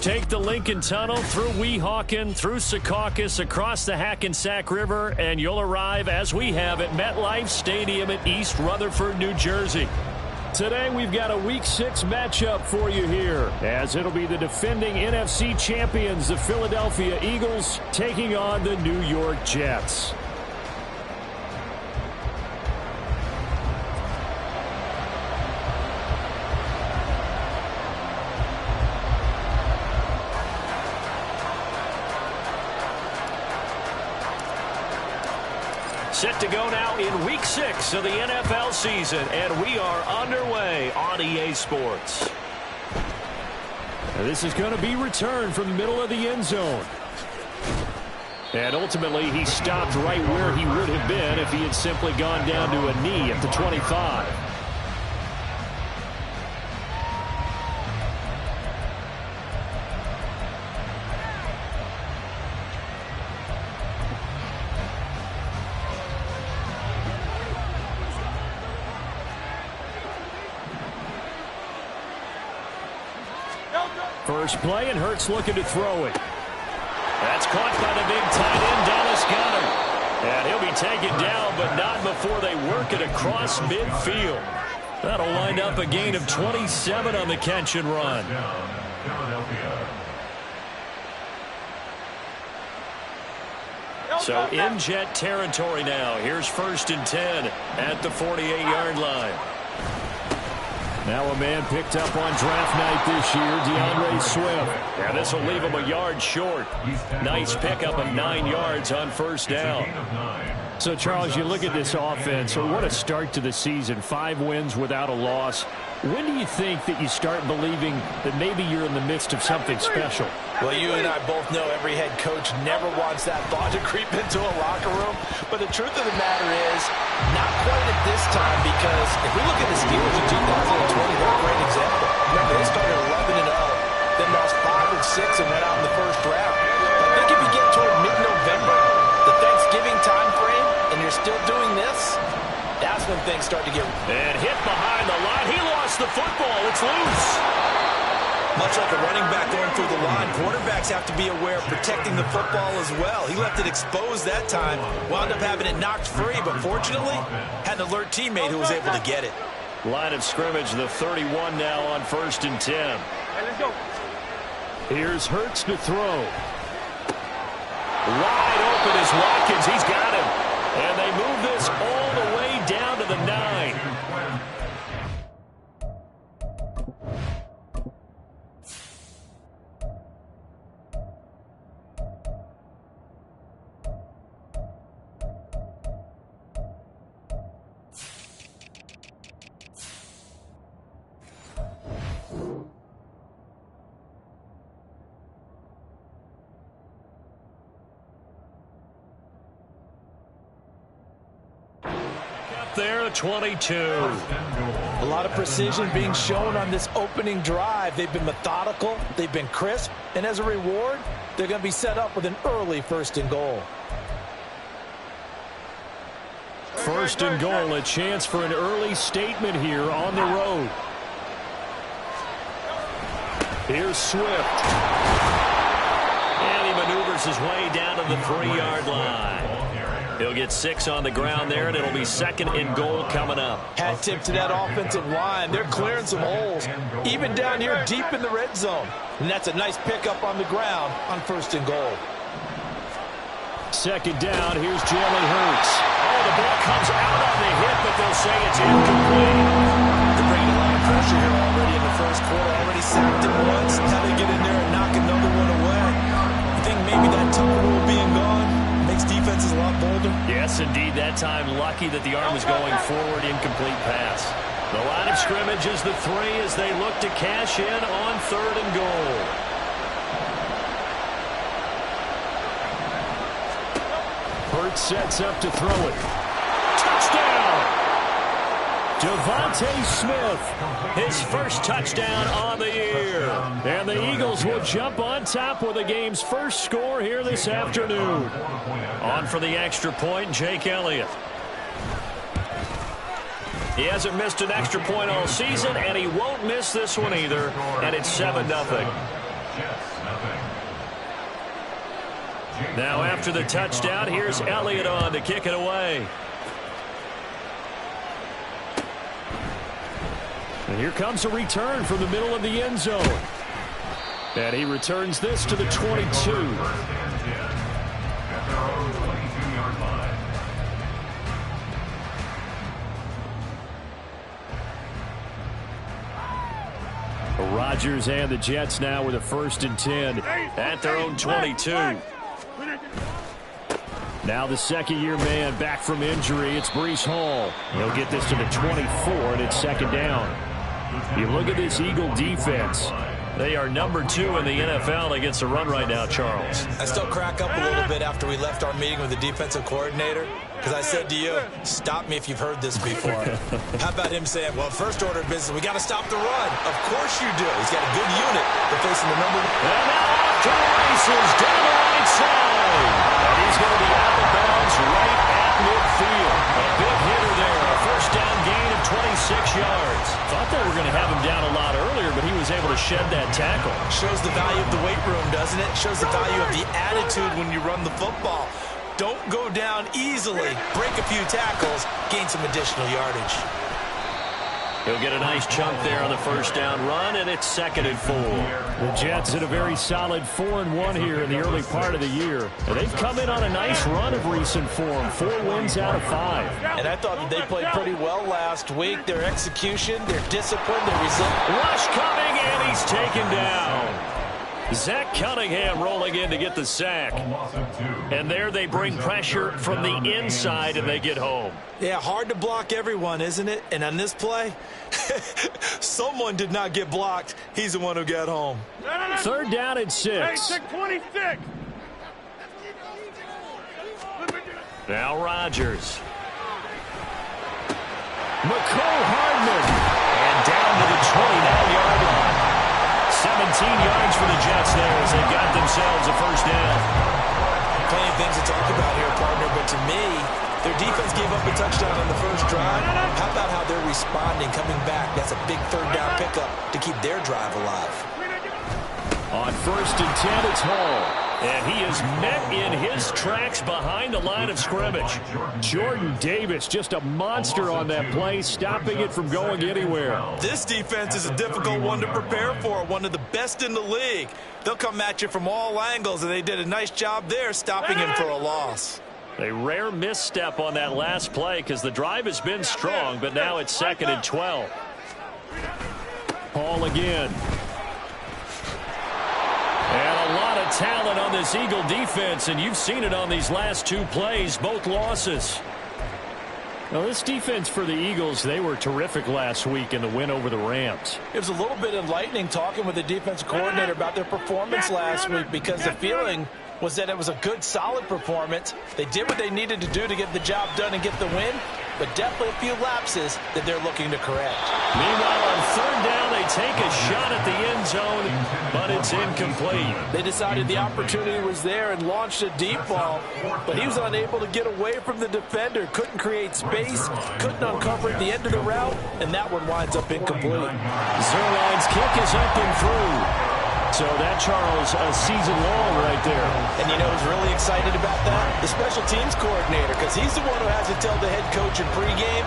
Take the Lincoln Tunnel through Weehawken, through Secaucus, across the Hackensack River, and you'll arrive, as we have, at MetLife Stadium at East Rutherford, New Jersey. Today, we've got a Week 6 matchup for you here, as it'll be the defending NFC champions, the Philadelphia Eagles, taking on the New York Jets. Set to go now in Week 6 of the NFL season, and we are underway on EA Sports. This is going to be returned from the middle of the end zone. And ultimately, he stopped right where he would have been if he had simply gone down to a knee at the 25. First play, and Hurts looking to throw it. That's caught by the big tight end, Dallas Goedert. And he'll be taken down, but not before they work it across midfield. That'll wind up a gain of 27 on the catch and run. So in Jet territory now. Here's 1st and 10 at the 48-yard line. Now a man picked up on draft night this year, DeAndre Swift. And this will leave him a yard short. Nice pickup of 9 yards on first down. So, Charles, you look at this offense, what a start to the season. 5 wins without a loss. When do you think that you start believing that maybe you're in the midst of something special? Well, you and I both know every head coach never wants that thought to creep into a locker room. But the truth of the matter is, not quite at this time, because if we look at the Steelers in 2020, they're a great example. Remember, they started 11-0, then lost 5-6 and went out in the first round. I think if you get toward mid-November, the Thanksgiving time frame, and you're still doing this, that's when things start to get... And hit behind the line. He lost the football. It's loose. Much like a running back going through the line, quarterbacks have to be aware of protecting the football as well. He left it exposed that time, wound up having it knocked free, but fortunately, had an alert teammate who was able to get it. Line of scrimmage, the 31 now on 1st and 10. Hey, let's go. Here's Hurts to throw. Wide open is Watkins. He's got him. And they move this all the way down to the 9. There, 22. A lot of precision being shown on this opening drive. They've been methodical, they've been crisp, and as a reward, they're going to be set up with an early 1st and goal. 1st and goal, a chance for an early statement here on the road. Here's Swift. And he maneuvers his way down to the 3-yard line. He'll get 6 on the ground there, and it'll be 2nd and goal coming up. Hat tip to that offensive line. They're clearing some holes, even down here deep in the red zone. And that's a nice pickup on the ground on 1st and goal. 2nd down, here's Jalen Hurts. Oh, the ball comes out on the hit, but they'll say it's incomplete. They're bringing a lot of pressure here already in the first quarter. Already sacked him once. Now they get in there and knock another one away. I think maybe that Tucker rule being gone makes defenses a lot bolder. Yes, indeed. That time lucky that the arm was going forward. Incomplete pass. The line of scrimmage is the 3 as they look to cash in on 3rd and goal. Hurts sets up to throw it. Touchdown! Devontae Smith, his first touchdown on the year. And the Eagles will jump on top with the game's first score here this afternoon. On for the extra point, Jake Elliott. He hasn't missed an extra point all season, and he won't miss this one either. And it's 7-0. Now after the touchdown, here's Elliott on to kick it away. And here comes a return from the middle of the end zone. And he returns this to the 22. Rodgers and the Jets now with a 1st and 10 at their own 22. Now the second-year man back from injury. It's Breece Hall. He'll get this to the 24, and it's 2nd down. You look at this Eagle defense. They are number 2 in the NFL against the run right now, Charles. I still crack up a little bit after we left our meeting with the defensive coordinator, because I said to you, stop me if you've heard this before. How about him saying, well, first order of business, we got to stop the run. Of course you do. He's got a good unit. They're facing the number. And now off to the races down the right side. And he's going to be out of bounds right at midfield. A big hitter there. A 1st down gain of 26 yards. Thought they were going to have him down a lot earlier, but he was able to shed that tackle. Shows the value of the weight room, doesn't it? Shows the value of the attitude when you run the football. Don't go down easily. Break a few tackles. Gain some additional yardage. He'll get a nice chunk there on the 1st down run, and it's 2nd and 4. The Jets in a very solid 4-1 here in the early part of the year. And they've come in on a nice run of recent form. 4 wins out of 5. And I thought that they played pretty well last week. Their execution, their discipline, their resilience. Rush coming, and he's taken down. Zach Cunningham rolling in to get the sack. And there they bring pressure from the inside, and they get home. Yeah, hard to block everyone, isn't it? And on this play, someone did not get blocked. He's the one who got home. 3rd down and 6. Hey, 26. Now Rodgers. McCole Hardman. And down to the 29-yard line. 17 yards for the Jets there as they got themselves a 1st down. Plenty of things to talk about here, partner, but to me, their defense gave up a touchdown on the first drive. How about how they're responding, coming back? That's a big 3rd down pickup to keep their drive alive. On 1st and 10, it's Hall. And he is met in his tracks behind the line of scrimmage. Jordan Davis, just a monster on that play, stopping it from going anywhere. This defense is a difficult one to prepare for, one of the best in the league. They'll come at you from all angles, and they did a nice job there stopping him for a loss. A rare misstep on that last play because the drive has been strong, but now it's 2nd and 12. Hall again. And a lot of talent on this Eagle defense, and you've seen it on these last 2 plays, both losses. Now, this defense for the Eagles, they were terrific last week in the win over the Rams. It was a little bit enlightening talking with the defensive coordinator about their performance last week because the feeling was that it was a good, solid performance. They did what they needed to do to get the job done and get the win, but definitely a few lapses that they're looking to correct. Meanwhile, on 3rd down, they take a shot at the end zone, but it's incomplete. They decided the opportunity was there and launched a deep ball, but he was unable to get away from the defender, couldn't create space, couldn't uncover at the end of the route, and that one winds up incomplete. Zuerlein's kick is up and through. So that, Charles, a season long right there. And you know who's really excited about that? The special teams coordinator, because he's the one who has to tell the head coach in pregame,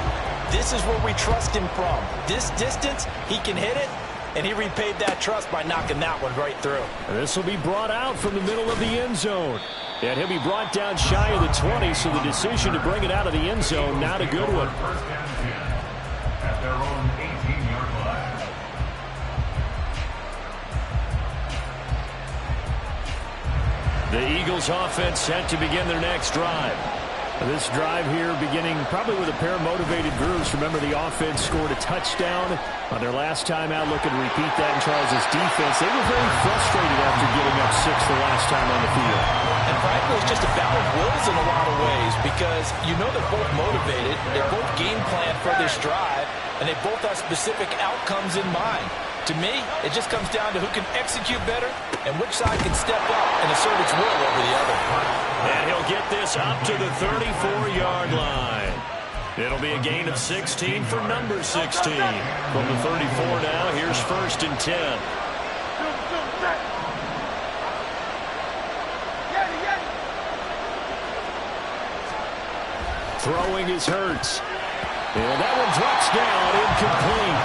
this is where we trust him from. This distance, he can hit it, and he repaid that trust by knocking that one right through. And this will be brought out from the middle of the end zone. And he'll be brought down shy of the 20, so the decision to bring it out of the end zone, not a good one. At their own 18-yard line. The Eagles offense set to begin their next drive. This drive here beginning probably with a pair of motivated groups. Remember, the offense scored a touchdown on their last time out. Looking to repeat that in Charles' defense. They were very frustrated after giving up 6 the last time on the field. And frankly, it's just a battle of wills in a lot of ways because you know they're both motivated. They're both game planned for this drive, and they both have specific outcomes in mind. To me, it just comes down to who can execute better and which side can step up and assert its will over the other. And he'll get this up to the 34-yard line. It'll be a gain of 16 for number 16. From the 34 now, here's 1st and 10. Throwing is Hurts. And that one drops down, incomplete.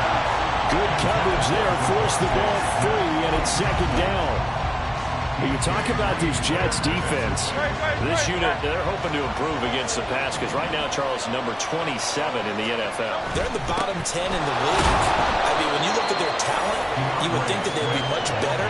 Good coverage there, forced the ball free, and it's 2nd down. You talk about these Jets defense. This unit, they're hoping to improve against the pass because right now, Charles, number 27 in the NFL. They're in the bottom 10 in the league. I mean, when you look at their talent, you would think that they'd be much better.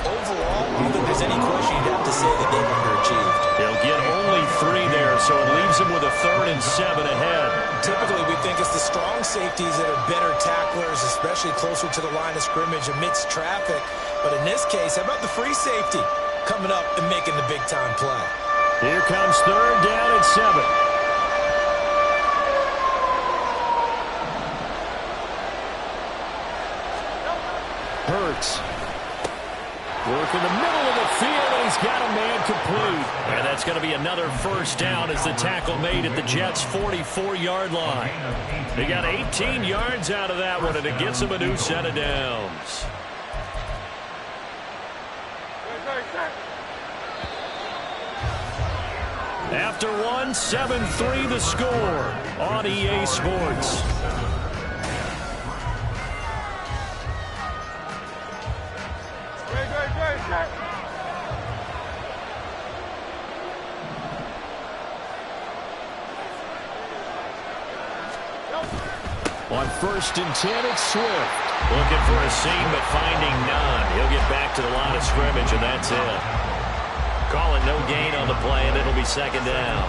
Overall, I don't think there's any question you'd have to say that they've underachieved. They'll get only 3 there, so it leaves them with a 3rd and 7 ahead. Typically, we think it's the strong safeties that are better tacklers, especially closer to the line of scrimmage amidst traffic. But in this case, how about the free safety coming up and making the big-time play? Here comes 3rd down and 7. Hurts. Work in the middle of the field, and he's got a man complete. And that's going to be another 1st down as the tackle made at the Jets' 44-yard line. They got 18 yards out of that one, and it gets them a new set of downs. After 1, 7-3 the score on EA Sports. On 1st and 10, it's Swift. Looking for a seam, but finding none. He'll get back to the line of scrimmage, and that's it. Calling no gain on the play, and it'll be 2nd down.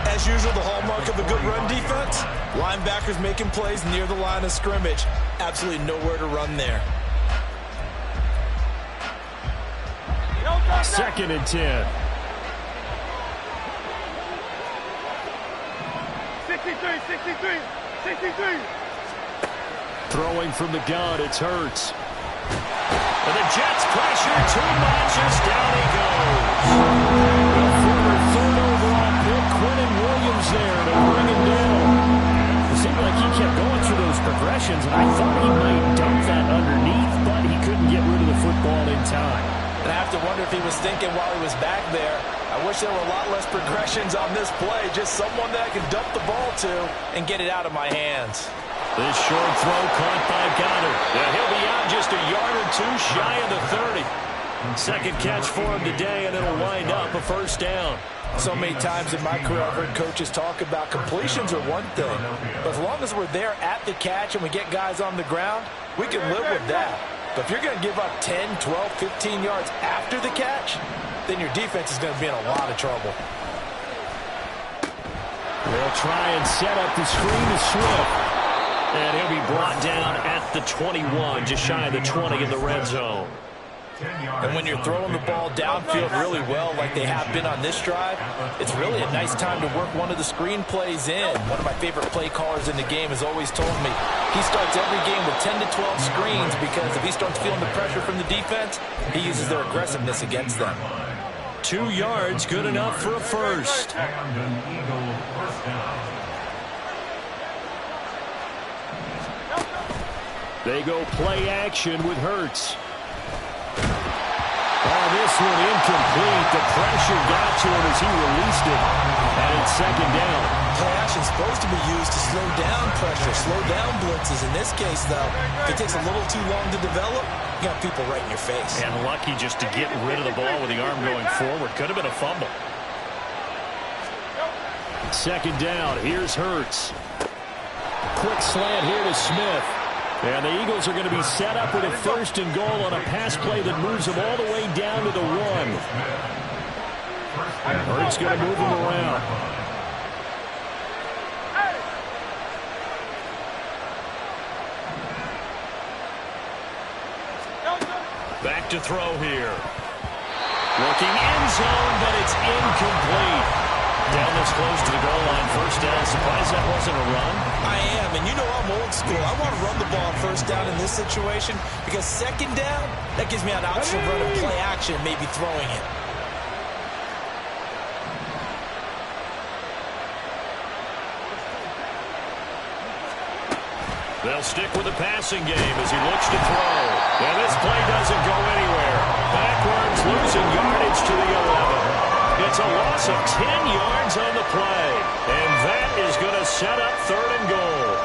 As usual, the hallmark of a good run defense, linebackers making plays near the line of scrimmage. Absolutely nowhere to run there. 2nd and 10. 63. Throwing from the gun, it's Hurts. And the Jets pressure too much as down he goes. The former 3rd overall pick, Quentin Williams there to bring him down. It seemed like he kept going through those progressions, and I thought he might dump that underneath, but he couldn't get rid of the football in time. And I have to wonder if he was thinking while he was back there, I wish there were a lot less progressions on this play, just someone that I can dump the ball to and get it out of my hands. This short throw caught by Goddard. Yeah, he'll be out just a yard or 2 shy of the 30. 2nd catch for him today, and it'll wind up a 1st down. So many times in my career, I've heard coaches talk about completions are one thing, but as long as we're there at the catch and we get guys on the ground, we can live with that. But if you're going to give up 10, 12, 15 yards after the catch, then your defense is going to be in a lot of trouble. They'll try and set up the screen to Swift. And he'll be brought down at the 21, just shy of the 20 in the red zone. And when you're throwing the ball downfield really well like they have been on this drive, it's really a nice time to work one of the screen plays in. One of my favorite play callers in the game has always told me he starts every game with 10 to 12 screens because if he starts feeling the pressure from the defense, he uses their aggressiveness against them. 2 yards, good enough for a 1st. They go play action with Hurts. Oh, this one incomplete. The pressure got to him as he released it. And it's 2nd down. Play action is supposed to be used to slow down pressure, slow down blitzes. In this case, though, if it takes a little too long to develop, you got people right in your face. And lucky just to get rid of the ball with the arm going forward. Could have been a fumble. 2nd down. Here's Hurts. Quick slant here to Smith. And the Eagles are going to be set up with a 1st and goal on a pass play that moves them all the way down to the 1. Hurts going to move them around. to throw here. Looking end zone, but it's incomplete. Down this close to the goal line, first down. Surprised that wasn't a run? I am, and you know I'm old school. I want to run the ball first down in this situation because second down, that gives me an option of running play action, maybe throwing it. They'll stick with the passing game as he looks to throw. And this play doesn't go anywhere. Backwards, losing yardage to the 11. It's a loss of 10 yards on the play. And that is going to set up third and goal.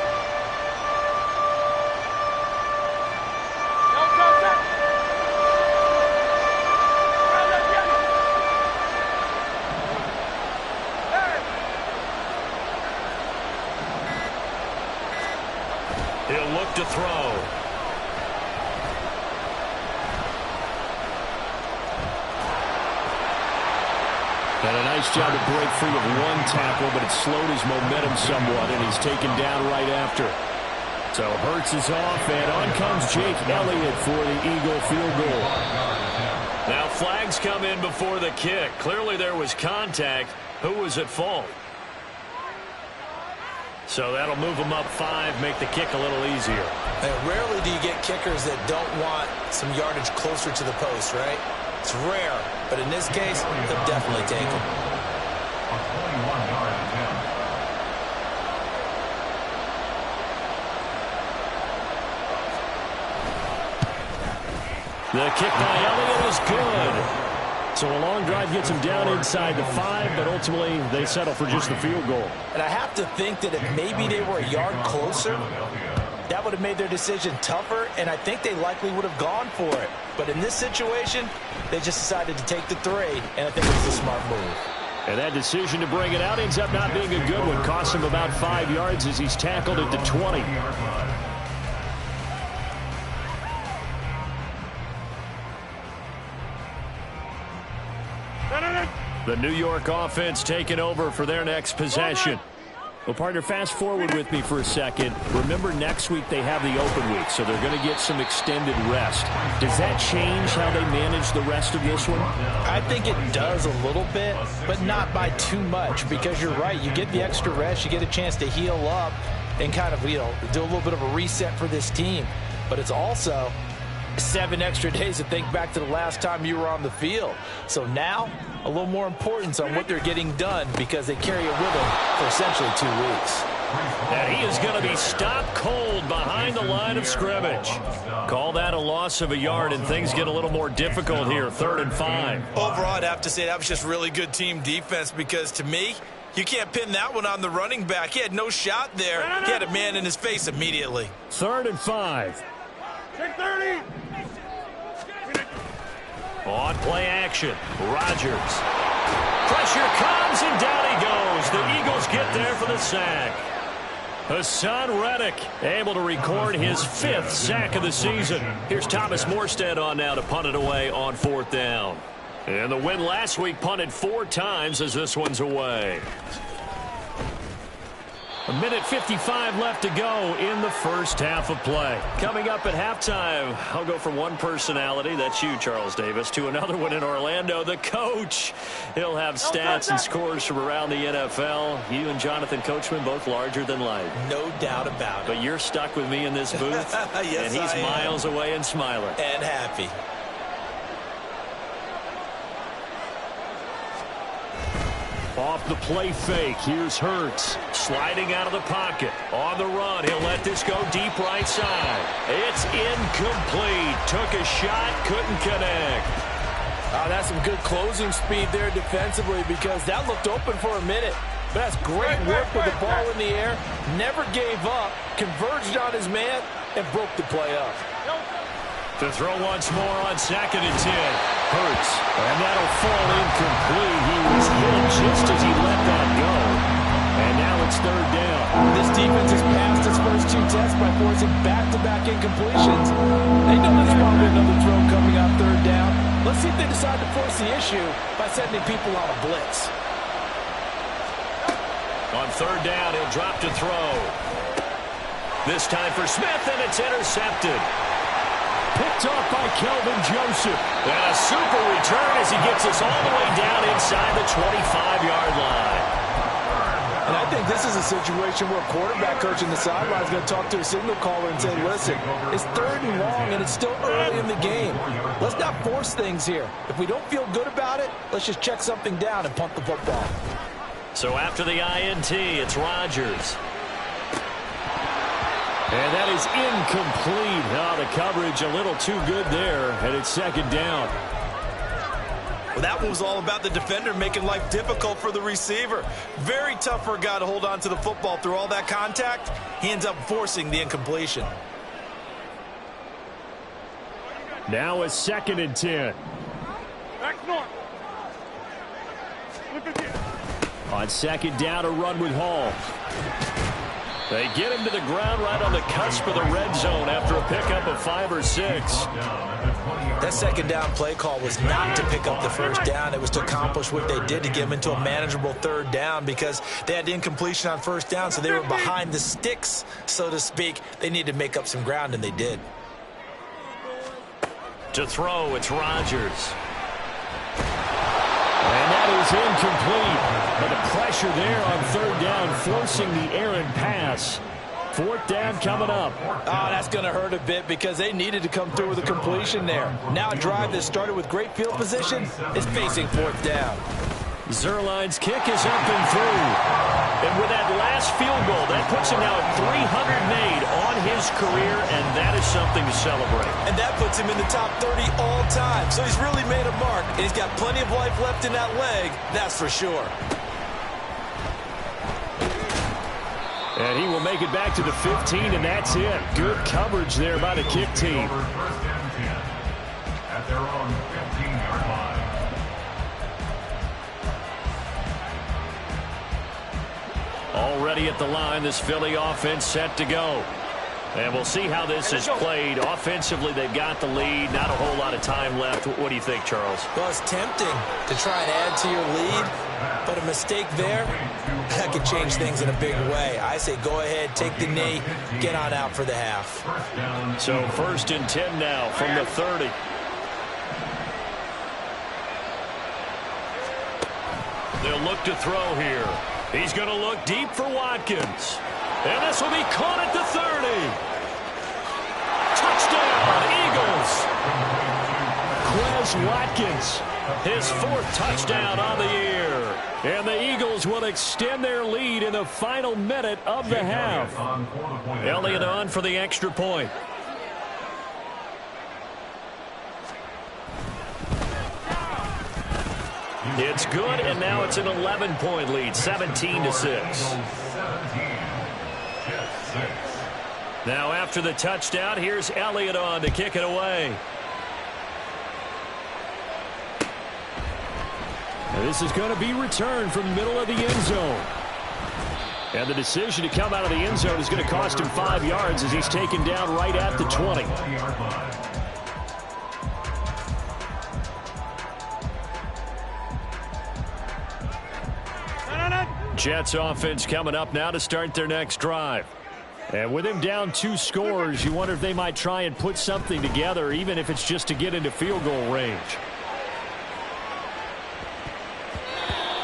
He'll look to throw. And a nice job to break free of one tackle, but it slowed his momentum somewhat, and he's taken down right after. So Hurts is off, and on comes Jake Elliott for the Eagle field goal. Now flags come in before the kick. Clearly there was contact. Who was at fault? So that'll move them up 5, make the kick a little easier. And rarely do you get kickers that don't want some yardage closer to the post, right? It's rare, but in this case, they'll definitely take it. A 21-yard attempt. The kick by Elliott is good. So a long drive gets him down inside the 5, but ultimately they settle for just the field goal. And I have to think that if maybe they were a yard closer, that would have made their decision tougher, and I think they likely would have gone for it. But in this situation, they just decided to take the 3, and I think it was a smart move. And that decision to bring it out ends up not being a good one. Costs him about 5 yards as he's tackled at the 20. The New York offense taking over for their next possession. Well, partner, fast forward with me for a second. Remember, next week they have the open week, so they're going to get some extended rest. Does that change how they manage the rest of this one? I think it does a little bit, but not by too much, because you're right. You get the extra rest. You get a chance to heal up and kind of, do a little bit of a reset for this team. But it's also 7 extra days to think back to the last time you were on the field. So now, a little more importance on what they're getting done because they carry it with them for essentially 2 weeks. And he is going to be stopped cold behind the line of scrimmage. Call that a loss of a yard, and things get a little more difficult here, 3rd and 5. Overall, I'd have to say that was just really good team defense because, to me, you can't pin that one on the running back. He had no shot there. He had a man in his face immediately. 3rd and 5. Check 30. On play action, Rodgers. Pressure comes, and down he goes. The Eagles get there for the sack. Hassan Reddick able to record his 5th sack of the season. Here's Thomas Morstead on now to punt it away on 4th down. And the win last week punted 4 times as this one's away. 1:55 left to go in the first half of play. Coming up at halftime, I'll go from one personality, that's you, Charles Davis, to another one in Orlando, the coach. He'll have stats and scores from around the NFL. You and Jonathan Coachman both larger than life. No doubt about it. But you're stuck with me in this booth, yes, and he's miles away and smiling. And happy. Off the play fake, here's Hurts. Sliding out of the pocket. On the run, he'll let this go deep right side. It's incomplete. Took a shot, couldn't connect. That's some good closing speed there defensively because that looked open for a minute. But that's great work with the ball in the air. Never gave up, converged on his man, and broke the play up. To throw once more on 2nd and 10. Hurts. And that'll fall incomplete. He was hit just as he let that go. And now it's 3rd down. This defense has passed its first 2 tests by forcing back-to-back incompletions. They know there's probably another throw coming on 3rd down. Let's see if they decide to force the issue by sending people on a blitz. On 3rd down, he'll drop to throw. This time for Smith, and it's intercepted. picked off by Kelvin Joseph. And a super return as he gets us all the way down inside the 25-yard line. And I think this is a situation where a quarterback coach in the sideline is going to talk to a signal caller and say, listen, it's 3rd and long and it's still early in the game. Let's not force things here. If we don't feel good about it, let's just check something down and punt the football. So after the INT, it's Rodgers. And that is incomplete. Oh, the coverage a little too good there, and it's 2nd down. Well, that one was all about the defender making life difficult for the receiver. Very tough for a guy to hold on to the football through all that contact. He ends up forcing the incompletion. Now a 2nd and 10. Back north. Look at this. On 2nd down, a run with Hall. They get him to the ground right on the cusp of the red zone after a pickup of 5 or 6. That 2nd down play call was not to pick up the 1st down. It was to accomplish what they did to get him into a manageable 3rd down because they had incompletion on 1st down, so they were behind the sticks, so to speak. They needed to make up some ground, and they did. To throw, it's Rodgers. And that is incomplete. But the pressure there on 3rd down, forcing the errant pass. 4th down coming up. Oh, that's going to hurt a bit because they needed to come through with a completion there. Now a drive that started with great field position is facing 4th down. Zuerlein's kick is up and through. And with that last field goal, that puts him now at 300 made on his career, and that is something to celebrate. And that puts him in the top 30 all time. So he's really made a mark, and he's got plenty of life left in that leg, that's for sure. And he will make it back to the 15, and that's it. Good coverage there by the kick team. First and 10 at their own 15-yard line. Already at the line, this Philly offense set to go. And we'll see how this is played. Offensively, they've got the lead. Not a whole lot of time left. What do you think, Charles? Well, it's tempting to try and add to your lead, but a mistake there, that could change things in a big way. I say go ahead, take the knee, get on out for the half. So 1st and 10 now from the 30. They'll look to throw here. He's going to look deep for Watkins. And this will be caught at the 30. Touchdown, Eagles. Quez Watkins, his 4th touchdown on the year. And the Eagles will extend their lead in the final minute of the half. Elliott on for the extra point. It's good, and now it's an 11-point lead, 17-6. Now after the touchdown, here's Elliott on to kick it away. And this is going to be returned from the middle of the end zone. And the decision to come out of the end zone is going to cost him 5 yards as he's taken down right at the 20. Jets offense coming up now to start their next drive. And with him down 2 scores, you wonder if they might try and put something together, even if it's just to get into field goal range.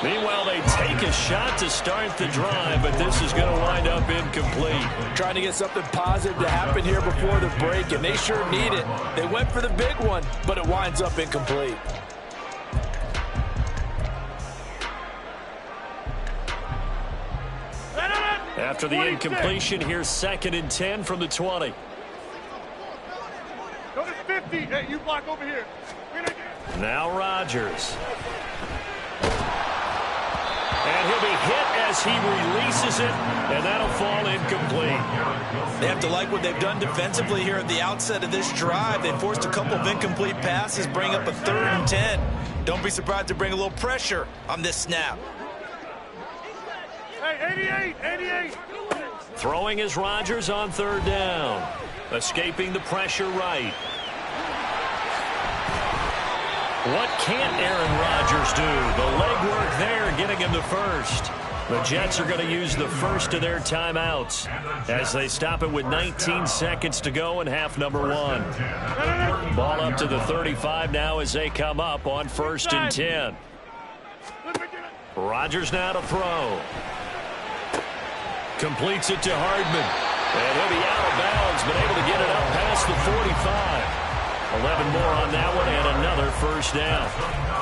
Meanwhile, they take a shot to start the drive, but this is going to wind up incomplete. Trying to get something positive to happen here before the break, and they sure need it. They went for the big one, but it winds up incomplete. After the incompletion, here's 2nd and 10 from the 20. Go to 50. Hey, you block over here. Now Rodgers. And he'll be hit as he releases it, and that'll fall incomplete. They have to like what they've done defensively here at the outset of this drive. They forced a couple of incomplete passes, bring up a 3rd and 10. Don't be surprised to bring a little pressure on this snap. Hey, 88. Throwing is Rodgers on 3rd down. Escaping the pressure right. What can't Aaron Rodgers do? The legwork there getting him the first. The Jets are going to use the first of their timeouts as they stop it with 19 seconds to go in half number 1. Ball up to the 35 now as they come up on 1st and 10. Rodgers now to throw. Completes it to Hardman. And he'll be out of bounds, but able to get it up past the 45. 11 more on that one and another first down.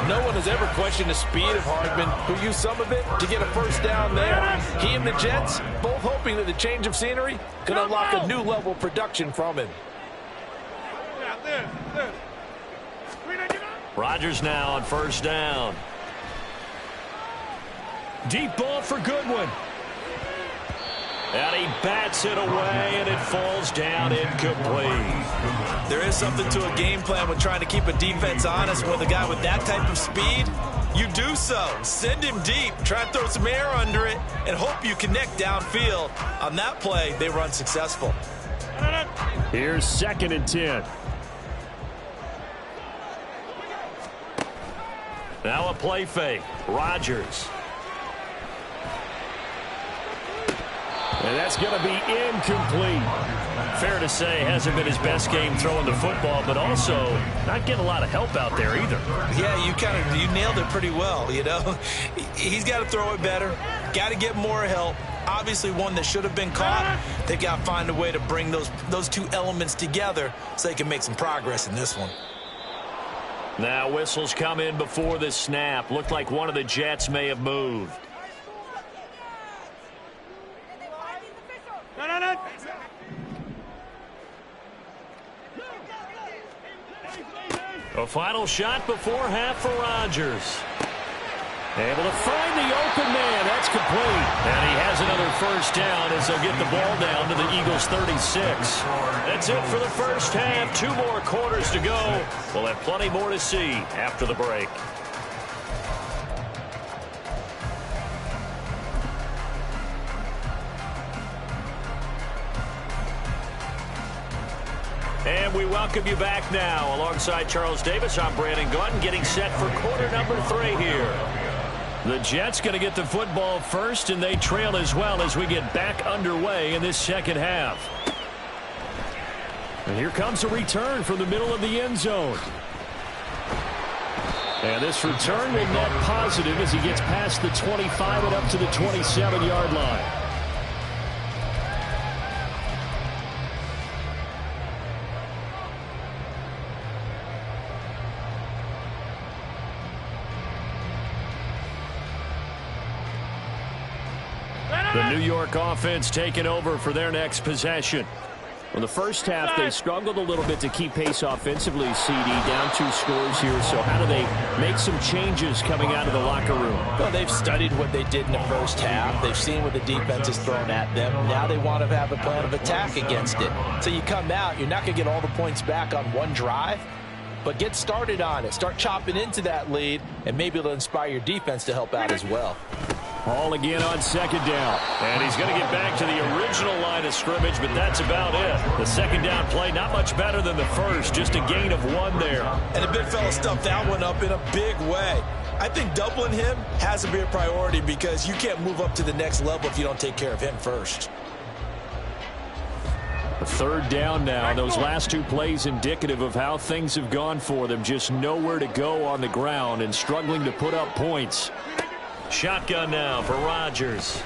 No one has ever questioned the speed of Hardman, who used some of it to get a first down there. He and the Jets both hoping that the change of scenery could unlock a new level of production from him. Rodgers now on first down. Deep ball for Goodwin. And he bats it away, and it falls down incomplete. There is something to a game plan when trying to keep a defense honest with a guy with that type of speed. You do so. Send him deep, try and throw some air under it, and hope you connect downfield. On that play, they were unsuccessful. Here's 2nd and 10. Now a play fake. Rodgers. And that's going to be incomplete. Fair to say, hasn't been his best game throwing the football, but also not getting a lot of help out there either. Yeah, you nailed it pretty well, you know. He's got to throw it better, got to get more help. Obviously one that should have been caught. They've got to find a way to bring those two elements together so they can make some progress in this one. Now whistles come in before the snap. Looked like one of the Jets may have moved. A final shot before half for Rodgers. Able to find the open man. That's complete. And he has another first down as they'll get the ball down to the Eagles' 36. That's it for the first half. 2 more quarters to go. We'll have plenty more to see after the break. And we welcome you back now. Alongside Charles Davis, I'm Brandon Gaudin, getting set for quarter number 3 here. The Jets going to get the football first, and they trail as well as we get back underway in this second half. And here comes a return from the middle of the end zone. And this return will net positive as he gets past the 25 and up to the 27-yard line. The New York offense taking over for their next possession. In the first half, they struggled a little bit to keep pace offensively, CD, down 2 scores here. So how do they make some changes coming out of the locker room? Well, they've studied what they did in the first half. They've seen what the defense has thrown at them. Now they want to have a plan of attack against it. So you come out, you're not going to get all the points back on one drive, but get started on it. Start chopping into that lead, and maybe it'll inspire your defense to help out as well. Hall again on second down. And he's going to get back to the original line of scrimmage, but that's about it. The second down play, not much better than the first. Just a gain of 1 there. And the big fella stuffed that one up in a big way. I think doubling him has to be a priority because you can't move up to the next level if you don't take care of him first. Third down now. Those last 2 plays indicative of how things have gone for them. Just nowhere to go on the ground and struggling to put up points. Shotgun now for Rodgers.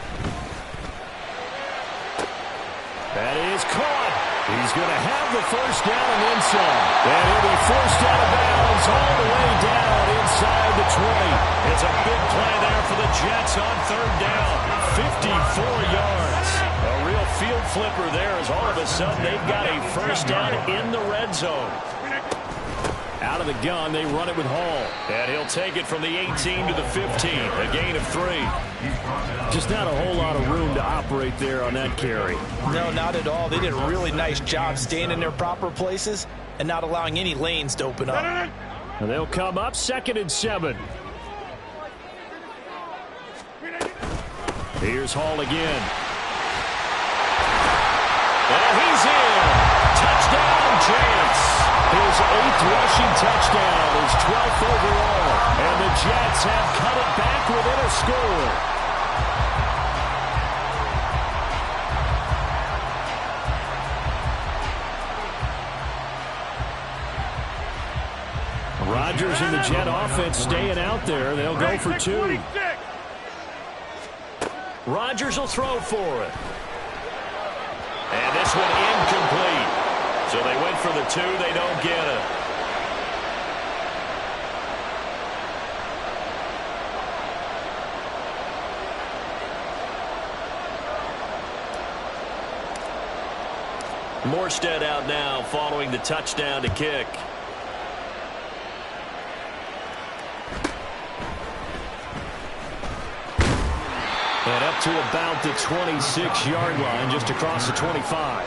That is caught. He's going to have the first down and then some. And he'll be forced out of bounds all the way down inside the 20. It's a big play there for the Jets on third down. 54 yards. A real field flipper there as all of a sudden they've got a first down in the red zone. Out of the gun, they run it with Hall. And he'll take it from the 18 to the 15. A gain of 3. Just not a whole lot of room to operate there on that carry. No, not at all. They did a really nice job staying in their proper places and not allowing any lanes to open up. And they'll come up 2nd and 7. Here's Hall again. And he's in. Touchdown, Jets. His 8th rushing touchdown, his 12th overall. And the Jets have cut it back within a score. Rodgers and the Jet offense staying out there. They'll go for 2. Rodgers will throw for it. And this one incomplete. So they went for the 2. They don't get it. Morstead out now following the touchdown to kick. And up to about the 26-yard line, just across the 25.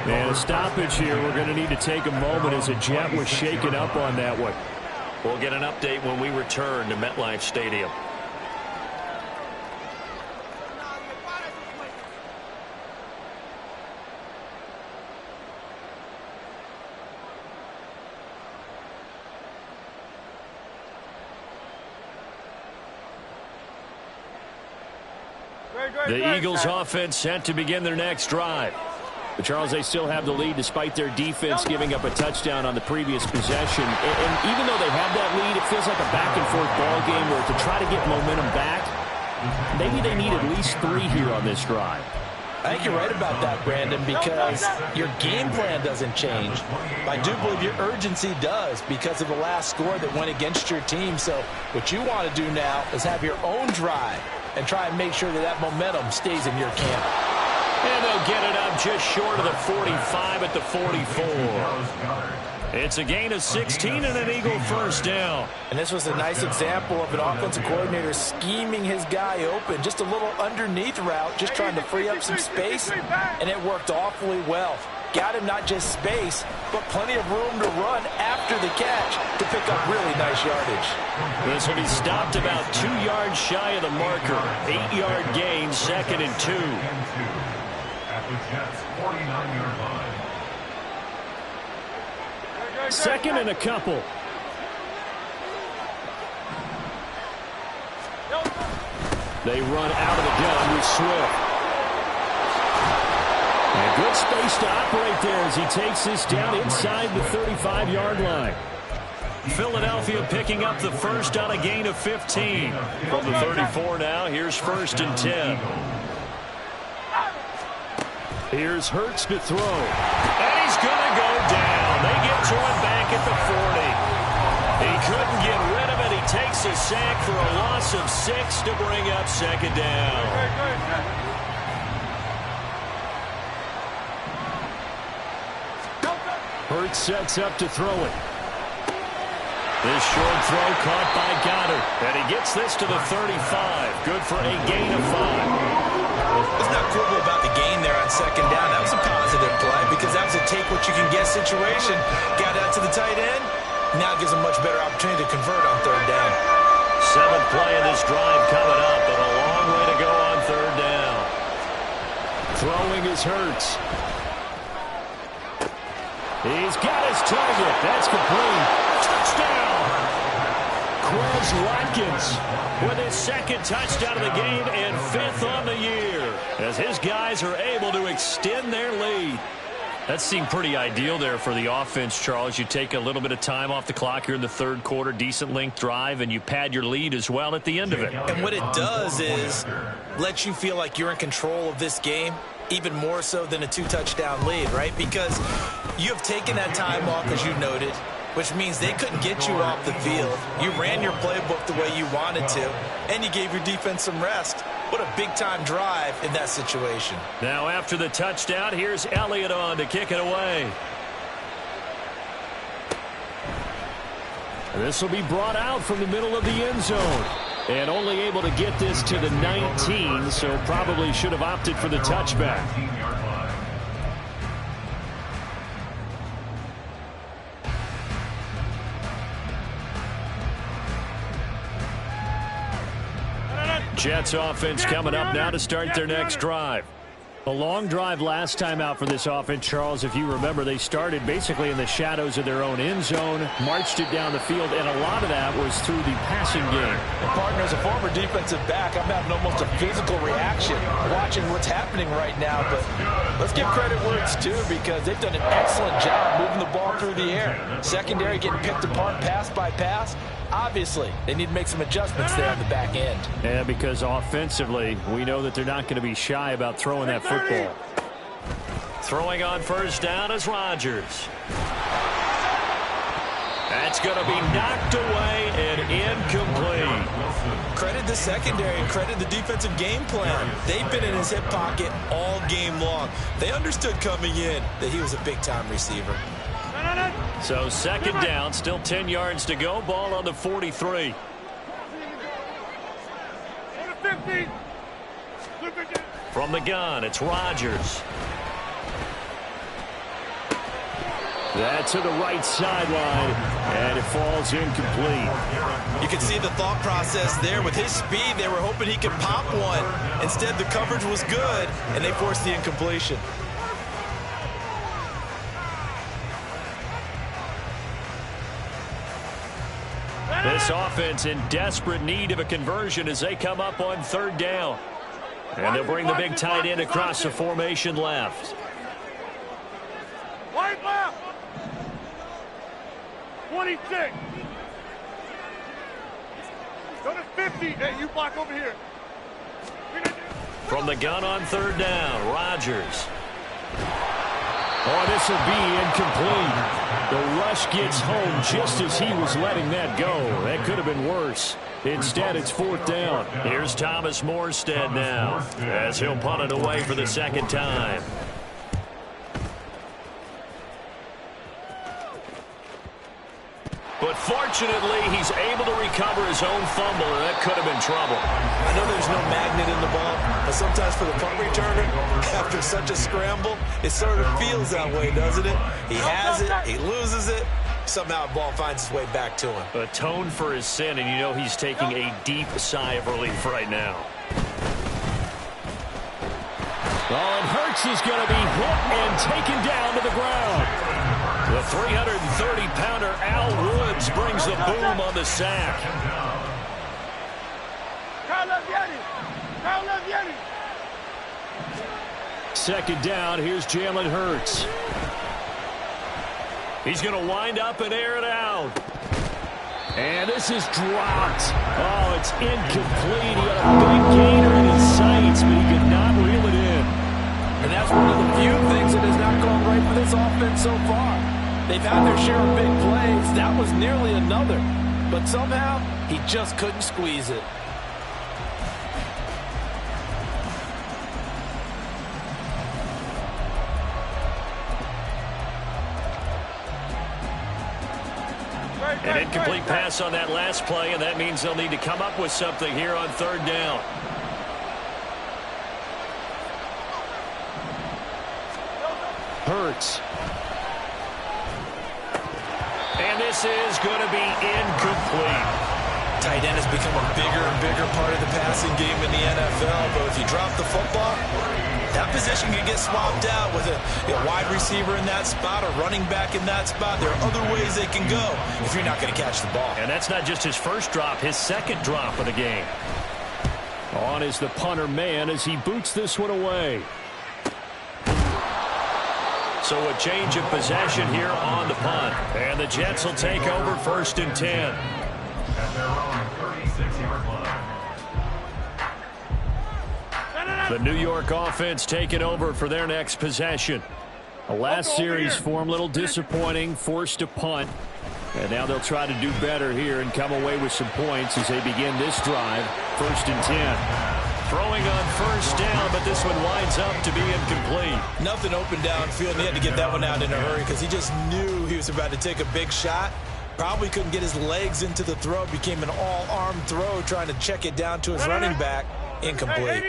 And a stoppage here. We're going to need to take a moment as a Jet was shaken up on that one. We'll get an update when we return to MetLife Stadium. The Eagles offense set to begin their next drive. But Charles, they still have the lead despite their defense giving up a touchdown on the previous possession. And even though they have that lead, it feels like a back-and-forth ball game where to try to get momentum back, maybe they need at least 3 here on this drive. I think you're right about that, Brandon, because your game plan doesn't change. I do believe your urgency does because of the last score that went against your team. So what you want to do now is have your own drive and try and make sure that that momentum stays in your camp. And they'll get it up just short of the 45 at the 44. It's a gain of 16 and an Eagle first down. And this was a nice example of an offensive coordinator scheming his guy open. Just a little underneath route, just trying to free up some space, and it worked awfully well. Got him not just space, but plenty of room to run after the catch to pick up really nice yardage. This will be stopped about 2 yards shy of the marker. 8-yard gain, 2nd and 2. At the Jets' 49-yard line. 2nd and a couple. They run out of the gun with Swift. And good space to operate there as he takes this down inside the 35-yard line. Philadelphia picking up the first on a gain of 15. From the 34 now, here's 1st and 10. Here's Hurts to throw. And he's going to go down. They get to him back at the 40. He couldn't get rid of it. He takes a sack for a loss of 6 to bring up 2nd down. Hurts sets up to throw it. This short throw caught by Goddard. And he gets this to the 35. Good for a gain of 5. It's not quibble about the gain there on 2nd down. That was a positive play because that was a take-what-you-can-get situation. Got out to the tight end. Now gives a much better opportunity to convert on 3rd down. 7th play of this drive coming up, but a long way to go on 3rd down. Throwing is Hurts. He's got his target. That's complete. Touchdown! Quez Watkins with his 2nd touchdown of the game and 5th on the year as his guys are able to extend their lead. That seemed pretty ideal there for the offense, Charles. You take a little bit of time off the clock here in the 3rd quarter, decent length drive, and you pad your lead as well at the end of it. And what it does is let you feel like you're in control of this game, even more so than a 2-touchdown lead, right? Because you have taken that time off, as you noted, which means they couldn't get you off the field. You ran your playbook the way you wanted to, and you gave your defense some rest. What a big-time drive in that situation. Now after the touchdown, here's Elliott on to kick it away. This will be brought out from the middle of the end zone. And only able to get this to the 19, so probably should have opted for the touchback. Jets offense coming up now to start their next drive. A long drive last time out for this offense, Charles. If you remember, they started basically in the shadows of their own end zone, marched it down the field, and a lot of that was through the passing game. Well, partner, as a former defensive back, I'm having almost a physical reaction watching what's happening right now. But let's give credit where it's due, because they've done an excellent job moving the ball through the air. Secondary getting picked apart pass by pass. Obviously, they need to make some adjustments there on the back end. Yeah, because offensively, we know that they're not going to be shy about throwing that football. Throwing on first down is Rodgers. That's going to be knocked away and incomplete. Credit the secondary and credit the defensive game plan. They've been in his hip pocket all game long. They understood coming in that he was a big-time receiver. So second down, still 10 yards to go. Ball on the 43. From the gun, it's Rodgers. That's to the right sideline, and it falls incomplete. You can see the thought process there. With his speed, they were hoping he could pop one. Instead, the coverage was good, and they forced the incompletion. This offense in desperate need of a conversion as they come up on third down. And they'll bring the big tight end across the formation left. Wide left. 26. Go to 50. Hey, you block over here. From the gun on third down, Rodgers. Oh, this will be incomplete. The rush gets home just as he was letting that go. That could have been worse. Instead, it's fourth down. Here's Thomas Morstead now as he'll punt it away for the second time. But fortunately, he's able to recover his own fumble, and that could have been trouble. I know there's no magnet in the ball, but sometimes for the punt returner, after such a scramble, it sort of feels that way, doesn't it? He has it, he loses it, somehow the ball finds its way back to him. Atone for his sin, and you know he's taking a deep sigh of relief right now. Oh, and Hurts is going to be hit and taken down to the ground. The 330-pounder Al Woods brings the boom on the sack. Second down, here's Jalen Hurts. He's going to wind up and air it out. And this is dropped. Oh, it's incomplete. He had a big gainer in his sights, but he could not reel it in. And that's one of the few things that has not gone right for this offense so far. They've had their share of big plays. That was nearly another. But somehow, he just couldn't squeeze it. An incomplete pass on that last play, and that means they'll need to come up with something here on third down. Hurts. And this is going to be incomplete. Tight end has become a bigger and bigger part of the passing game in the NFL, but if you drop the football, that position can get swapped out with a wide receiver in that spot, a running back in that spot. There are other ways they can go if you're not going to catch the ball. And that's not just his first drop, his second drop of the game. On is the punter man as he boots this one away. So a change of possession here on the punt. And the Jets will take over first and 10. At their own 36-yard line. The New York offense taking over for their next possession. The last series for them, a little disappointing, forced to punt. And now they'll try to do better here and come away with some points as they begin this drive. First and 10. Throwing on first down, but this one winds up to be incomplete. Nothing open downfield, and he had to get that one out in a hurry because he just knew he was about to take a big shot. Probably couldn't get his legs into the throw. Became an all-arm throw trying to check it down to his running back. Incomplete.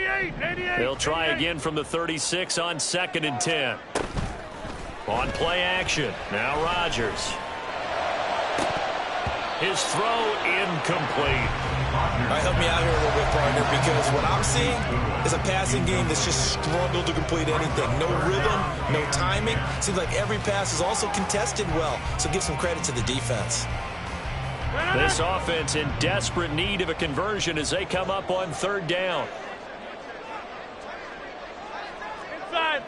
They'll try again from the 36 on second and 10. On play action, now Rodgers. His throw incomplete. All right, help me out here a little bit, partner, because what I'm seeing is a passing game that's just struggled to complete anything. No rhythm, no timing. Seems like every pass is also contested well, so give some credit to the defense. This offense in desperate need of a conversion as they come up on third down. Inside.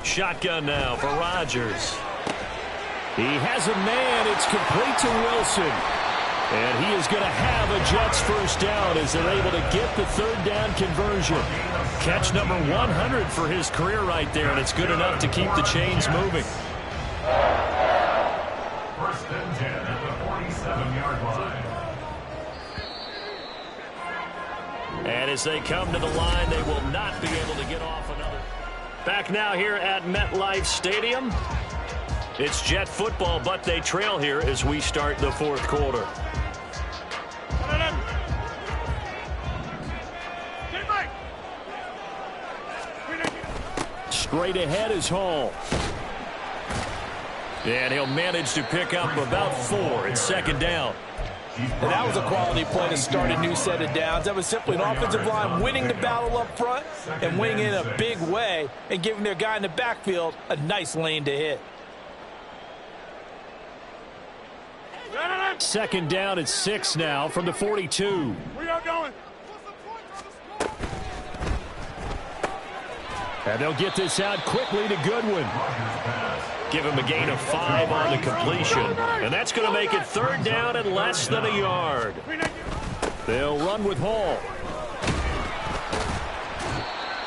Shotgun now for Rodgers. He has a man. It's complete to Wilson. And he is going to have a Jets first down as they're able to get the third down conversion. Catch number 100 for his career right there, and it's good enough to keep the chains moving. First and 10 at the 47-yard line. And as they come to the line, they will not be able to get off another. Back now here at MetLife Stadium. It's Jet football, but they trail here as we start the fourth quarter. Straight ahead is Hall. And he'll manage to pick up about 4 at second down. And that was a quality play to start a new set of downs. That was simply an offensive line winning the battle up front and winning in a big way and giving their guy in the backfield a nice lane to hit. Second down at 6 now from the 42. We are going. And they'll get this out quickly to Goodwin. Give him a gain of 5 on the completion. And that's going to make it third down and less than a yard. They'll run with Hall.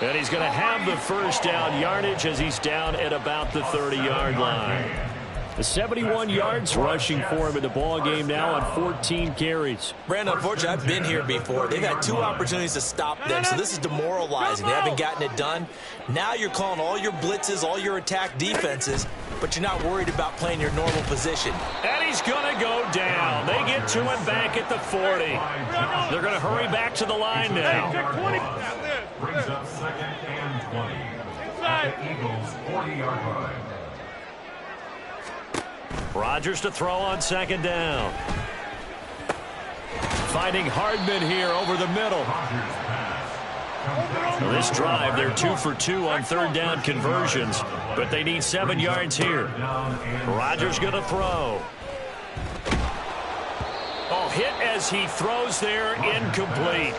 And he's going to have the first down yardage as he's down at about the 30-yard line. The 71 yards rushing for him in the ball game now on 14 carries. Brandon, unfortunately, I've been here before. They've had 2 opportunities to stop them, so this is demoralizing. They haven't gotten it done. Now you're calling all your blitzes, all your attack defenses, but you're not worried about playing your normal position. And he's going to go down. They get to him back at the 40. They're going to hurry back to the line now. Brings up second and 20. At the Eagles' 40-yard line. Rodgers to throw on second down. Finding Hardman here over the middle. This drive, they're 2 for 2 on third down conversions, but they need 7 yards here. Rodgers going to throw. Oh, hit as he throws there, incomplete.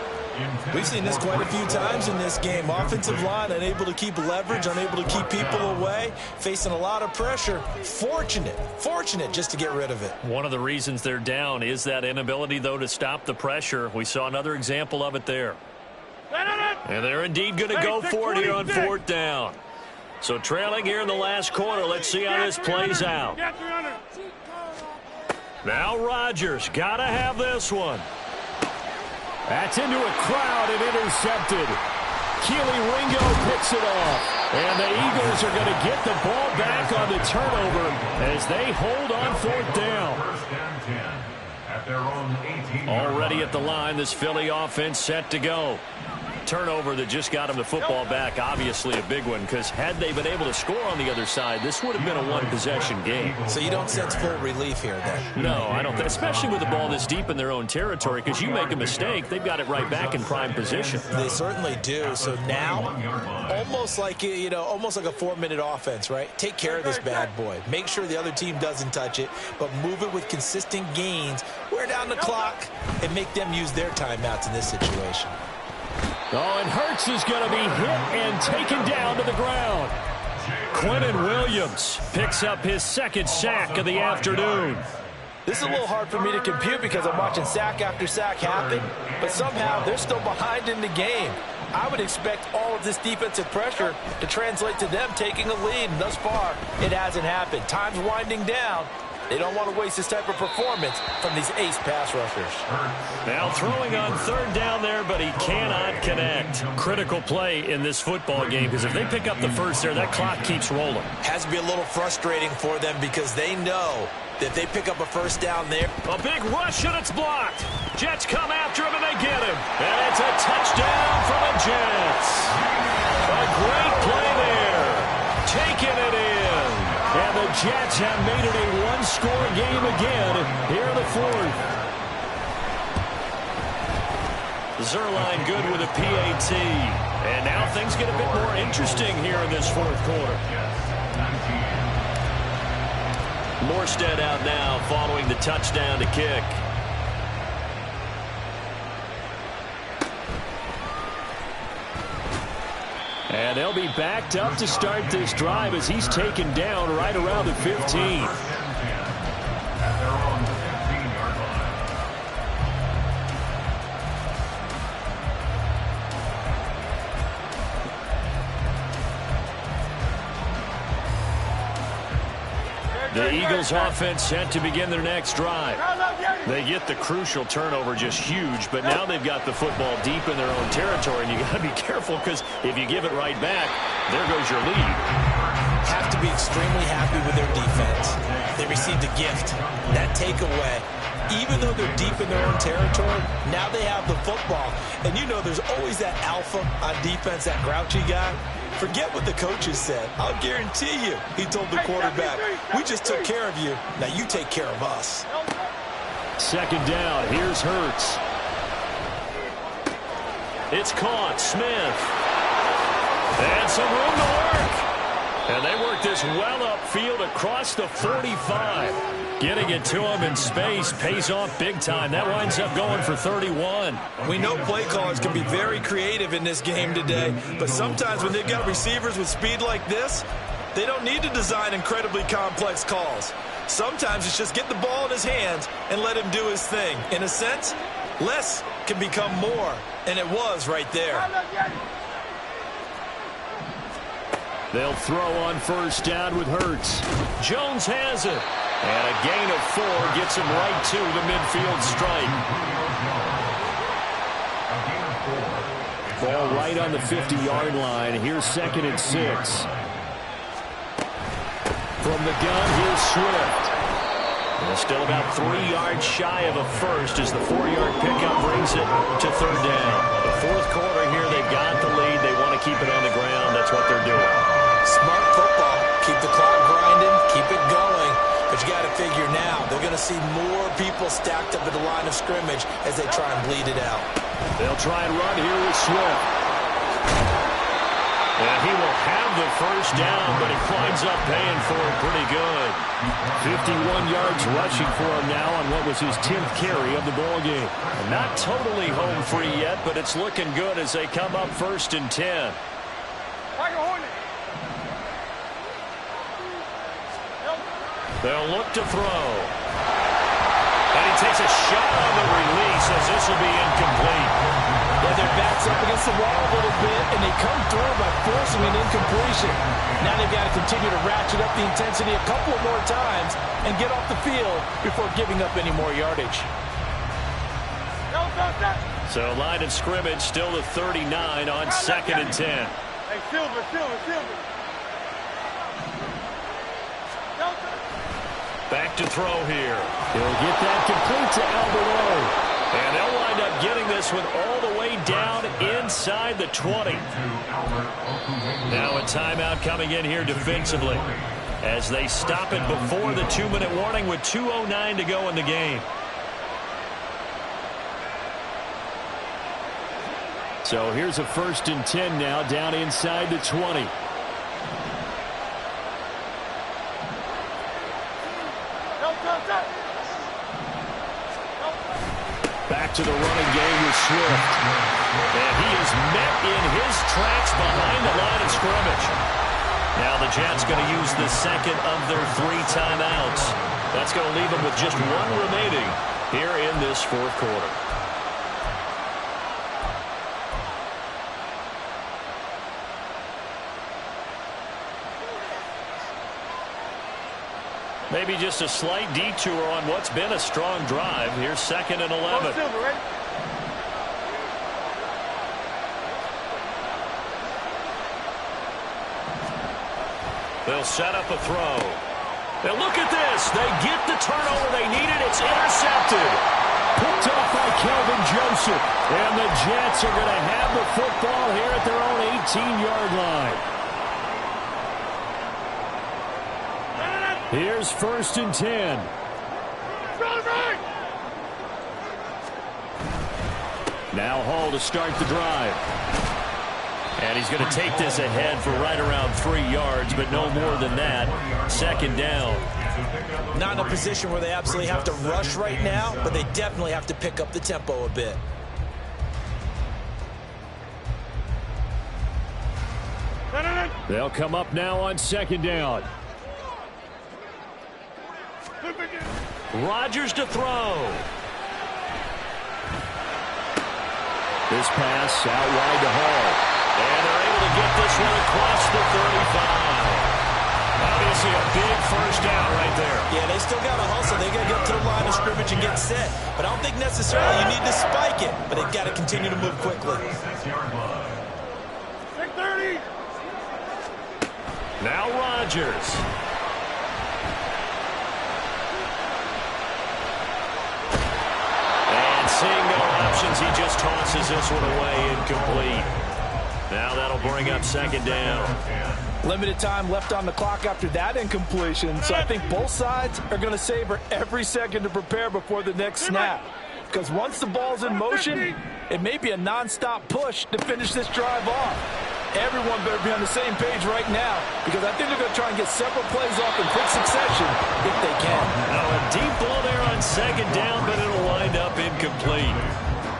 We've seen this quite a few times in this game. Offensive line unable to keep leverage, unable to keep people away, facing a lot of pressure. Fortunate just to get rid of it. One of the reasons they're down is that inability, though, to stop the pressure. We saw another example of it there. And they're indeed going to go for it here on fourth down. So trailing here in the last quarter. Let's see how this plays out. Now Rodgers got to have this one. That's into a crowd and intercepted. Keely Ringo picks it off. And the Eagles are going to get the ball back on the turnover as they hold on fourth down. First and 10 at their own 18. Already at the line, this Philly offense set to go. Turnover that just got them the football back, obviously a big one, because had they been able to score on the other side, this would have been a one-possession game. So you don't sense full relief here then? No, I don't, especially with the ball this deep in their own territory, because you make a mistake, they've got it right back in prime position. They certainly do. So now, almost like a 4-minute offense, right? Take care of this bad boy. Make sure the other team doesn't touch it, but move it with consistent gains, wear down the clock, and make them use their timeouts in this situation. Oh, and Hurts is going to be hit and taken down to the ground. Quinnen Williams picks up his second sack of the afternoon. This is a little hard for me to compute because I'm watching sack after sack happen, but somehow they're still behind in the game. I would expect all of this defensive pressure to translate to them taking a lead, and thus far, it hasn't happened. Time's winding down. They don't want to waste this type of performance from these ace pass rushers. Now throwing on third down there, but he cannot connect. Critical play in this football game, because if they pick up the first there, that clock keeps rolling. Has to be a little frustrating for them because they know that if they pick up a first down there. A big rush, and it's blocked. Jets come after him, and they get him. And it's a touchdown for the Jets. A great play there. Taking it in. And the Jets have made it a one-score game again here in the fourth. Zuerlein good with a PAT. And now things get a bit more interesting here in this fourth quarter. Morstead out now following the touchdown to kick. And they'll be backed up to start this drive as he's taken down right around the 15. The Eagles offense set to begin their next drive. They get the crucial turnover, just huge, but now they've got the football deep in their own territory, and you got to be careful because if you give it right back, there goes your lead. Have to be extremely happy with their defense. They received a gift. That takeaway, even though they're deep in their own territory, now they have the football. And you know there's always that alpha on defense, that grouchy guy. Forget what the coaches said. I'll guarantee you, he told the quarterback, we just took care of you. Now you take care of us. Second down. Here's Hurts. It's caught. Smith. And some room to work. And they work this well upfield across the 45. Getting it to him in space pays off big time. That winds up going for 31. We know play callers can be very creative in this game today, but sometimes when they've got receivers with speed like this, they don't need to design incredibly complex calls. Sometimes it's just get the ball in his hands and let him do his thing. In a sense, less can become more, and it was right there. They'll throw on first down with Hurts. Jones has it. And a gain of 4 gets him right to the midfield stripe. Ball right on the 50-yard line. Here's 2nd and 6. From the gun, here's Swift. And still about 3 yards shy of a first as the 4-yard pickup brings it to third down. The fourth quarter here, they've got the lead. They want to keep it on the ground. That's what they're doing. Smart football. Keep the clock grinding. Keep it going. But you got to figure now, they're going to see more people stacked up at the line of scrimmage as they try and bleed it out. They'll try and run here with Swift. And he will have the first down, but he climbs up paying for it pretty good. 51 yards rushing for him now on what was his 10th carry of the ballgame. Not totally home free yet, but it's looking good as they come up 1st and 10. They'll look to throw. And he takes a shot on the release as this will be incomplete. Yeah, their back's up against the wall a little bit, and they come through by forcing an incompletion. Now they've got to continue to ratchet up the intensity a couple more times and get off the field before giving up any more yardage. So line of scrimmage still at 39 on 2nd and 10. Hey, Silver. Back to throw here. He'll get that complete to Alvarado. And they'll wind up getting this one all the way down inside the 20. Now a timeout coming in here defensively as they stop it before the 2-minute warning with 2:09 to go in the game. So here's a 1st and 10 now down inside the 20. Back to the running game with Swift. And he is met in his tracks behind the line of scrimmage. Now the Jets going to use the 2nd of their 3 timeouts. That's going to leave them with just 1 remaining here in this fourth quarter. Maybe just a slight detour on what's been a strong drive. Here's 2nd and 11. They'll set up a throw. And look at this. They get the turnover they needed. It's intercepted. picked up by Kelvin Joseph. And the Jets are going to have the football here at their own 18-yard line. Here's 1st and 10. Now Hall to start the drive. And he's going to take this ahead for right around 3 yards, but no more than that. 2nd down. Not in a position where they absolutely have to rush right now, but they definitely have to pick up the tempo a bit. They'll come up now on 2nd down. Rodgers to throw. This pass out wide to Hall. And they're able to get this one across the 35. Obviously a big 1st down right there. Yeah, they still got to hustle. They got to get to the line of scrimmage and get set. But I don't think necessarily you need to spike it. But they've got to continue to move quickly. 30. Now Rodgers. And seeing no options, he just tosses this one away, incomplete. Now that'll bring up 2nd down. Limited time left on the clock after that incompletion, so I think both sides are going to savor every second to prepare before the next snap. Because once the ball's in motion, it may be a non-stop push to finish this drive off. Everyone better be on the same page right now, because I think they're going to try and get several plays off in quick succession if they can. Now a deep ball there on 2nd down, but it'll wind up incomplete.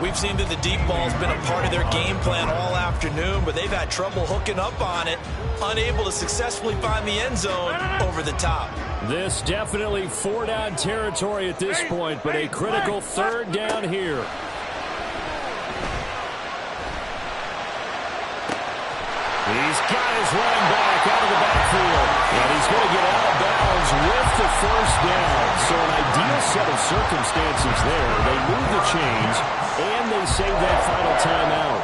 We've seen that the deep ball's been a part of their game plan all afternoon, but they've had trouble hooking up on it, unable to successfully find the end zone over the top. This definitely 4-down territory at this point, but a critical 3rd down here. He's got his running back out of the backfield, and he's going to get out of bounds with the 1st down. So an ideal set of circumstances there. They move the chains, and they save that final timeout.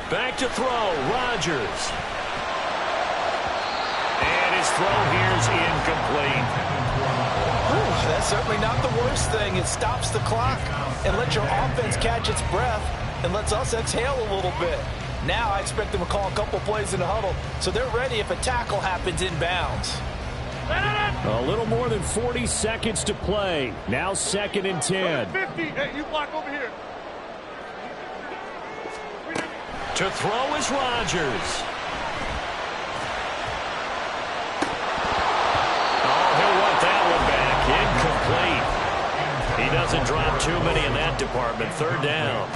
Back to throw, Rodgers. And his throw here's incomplete. That's certainly not the worst thing. It stops the clock and lets your offense catch its breath and lets us exhale a little bit. Now I expect them to call a couple plays in the huddle, so they're ready if a tackle happens inbounds. A little more than 40 seconds to play. Now 2nd and 10. 50. Hey, you block over here. To throw is Rodgers. Oh, he'll want that one back. Incomplete. He doesn't drop too many in that department. 3rd down.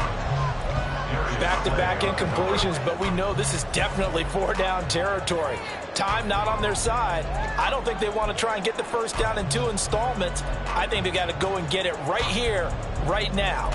Back-to-back incompletions, but we know this is definitely 4-down territory. Time not on their side. I don't think they want to try and get the 1st down in 2 installments. I think they got to go and get it right here, right now.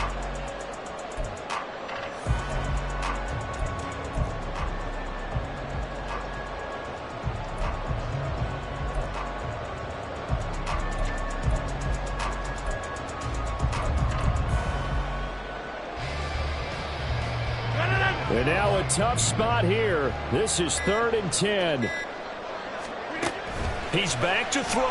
And now a tough spot here. This is 3rd and 10. He's back to throw.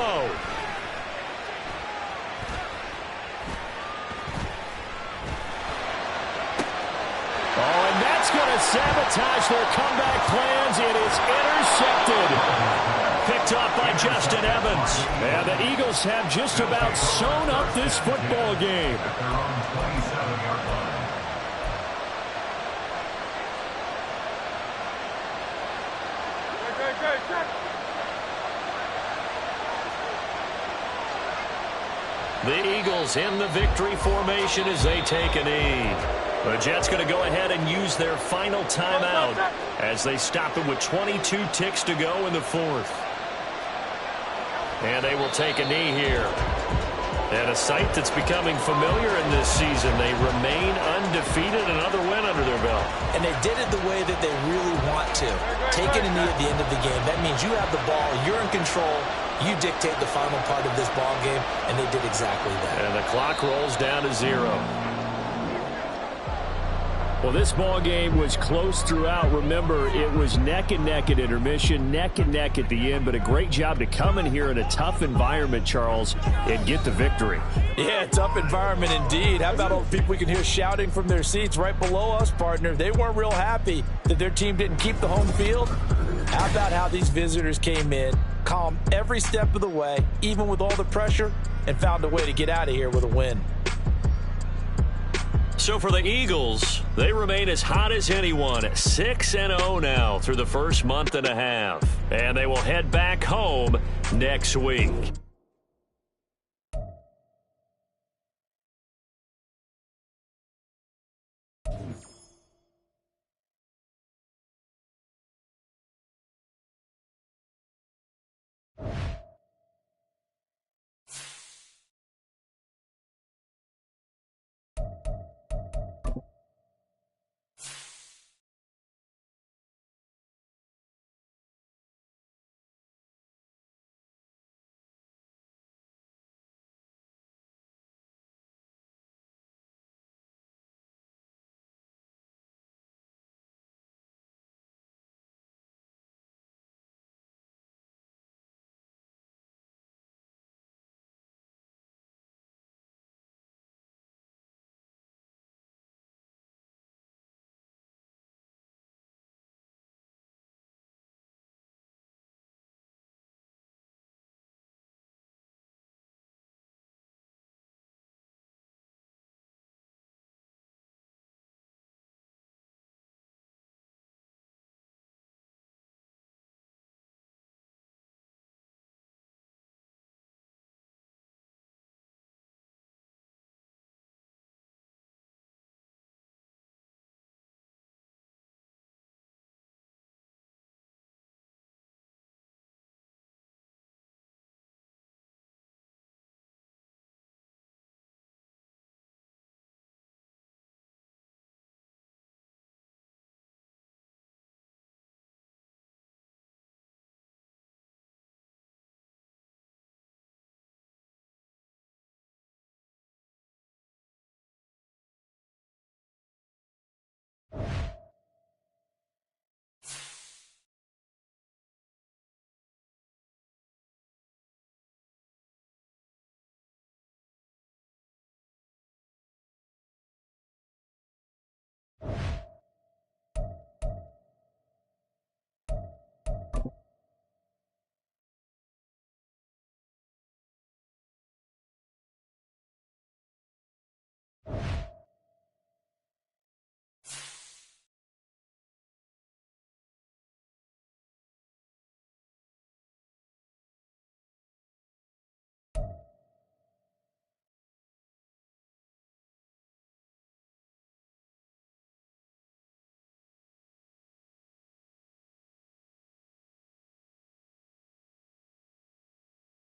Oh, and that's going to sabotage their comeback plans. It is intercepted. Picked up by Justin Evans. And the Eagles have just about sewn up this football game. The Eagles in the victory formation as they take a knee. The Jets going to go ahead and use their final timeout as they stop it with 22 ticks to go in the 4th. And they will take a knee here. And a sight that's becoming familiar in this season. They remain undefeated, another win under their belt. and they did it the way that they really want to. Taking a knee at the end of the game, that means you have the ball, you're in control, you dictate the final part of this ball game, and they did exactly that. And the clock rolls down to 0. Well, this ball game was close throughout. Remember, it was neck and neck at intermission, neck and neck at the end, but a great job to come in here in a tough environment, Charles, and get the victory. Yeah, tough environment indeed. How about all the people we can hear shouting from their seats right below us, partner? They weren't real happy that their team didn't keep the home field. How about how these visitors came in, calm every step of the way, even with all the pressure, and found a way to get out of here with a win. So for the Eagles, they remain as hot as anyone, 6-0 now through the first month and a half. And they will head back home next week.